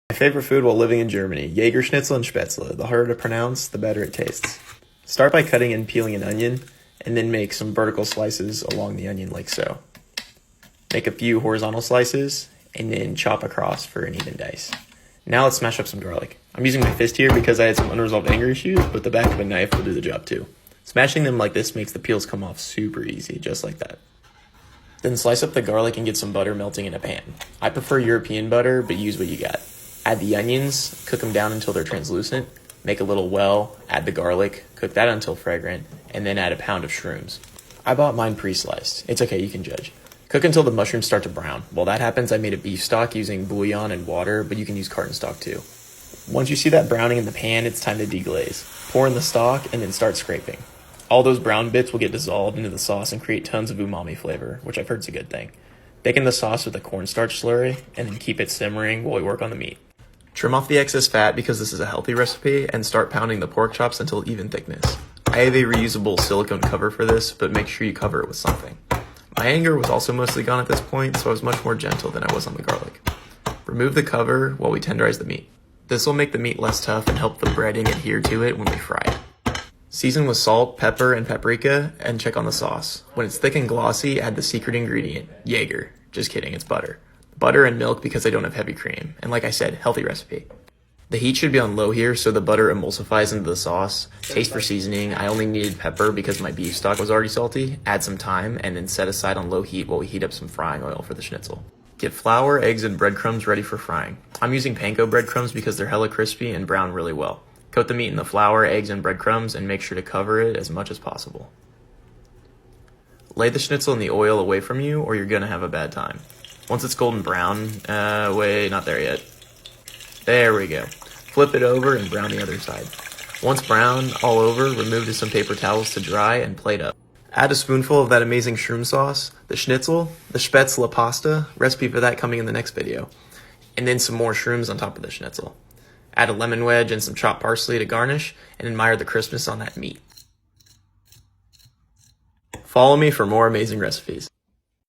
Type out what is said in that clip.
My favorite food while living in Germany, Jägerschnitzel and Spätzle. The harder to pronounce, the better it tastes. Start by cutting and peeling an onion, and then make some vertical slices along the onion like so. Make a few horizontal slices, and then chop across for an even dice. Now let's smash up some garlic. I'm using my fist here because I had some unresolved anger issues, but the back of a knife will do the job too. Smashing them like this makes the peels come off super easy, just like that. Then slice up the garlic and get some butter melting in a pan. I prefer European butter, but use what you got. Add the onions, cook them down until they're translucent, make a little well, add the garlic, cook that until fragrant, and then add a pound of shrooms. I bought mine pre-sliced. It's okay, you can judge. Cook until the mushrooms start to brown. While that happens, I made a beef stock using bouillon and water, but you can use carton stock too. Once you see that browning in the pan, it's time to deglaze. Pour in the stock and then start scraping. All those brown bits will get dissolved into the sauce and create tons of umami flavor, which I've heard is a good thing. Thicken the sauce with a cornstarch slurry, and then keep it simmering while we work on the meat. Trim off the excess fat because this is a healthy recipe, and start pounding the pork chops until even thickness. I have a reusable silicone cover for this, but make sure you cover it with something. My anger was also mostly gone at this point, so I was much more gentle than I was on the garlic. Remove the cover while we tenderize the meat. This will make the meat less tough and help the breading adhere to it when we fry it. Season with salt, pepper, and paprika, and check on the sauce. When it's thick and glossy, add the secret ingredient, Jaeger. Just kidding, it's butter. Butter and milk because I don't have heavy cream, and like I said, healthy recipe. The heat should be on low here so the butter emulsifies into the sauce. Taste for seasoning, I only needed pepper because my beef stock was already salty. Add some thyme and then set aside on low heat while we heat up some frying oil for the schnitzel. Get flour, eggs, and breadcrumbs ready for frying. I'm using panko breadcrumbs because they're hella crispy and brown really well. Coat the meat in the flour, eggs, and breadcrumbs and make sure to cover it as much as possible. Lay the schnitzel in the oil away from you or you're gonna have a bad time. Once it's golden brown, wait, not there yet. There we go. Flip it over and brown the other side. Once brown all over, remove to some paper towels to dry and plate up. Add a spoonful of that amazing shroom sauce, the schnitzel, the spätzle pasta, recipe for that coming in the next video, and then some more shrooms on top of the schnitzel. Add a lemon wedge and some chopped parsley to garnish and admire the crispness on that meat. Follow me for more amazing recipes.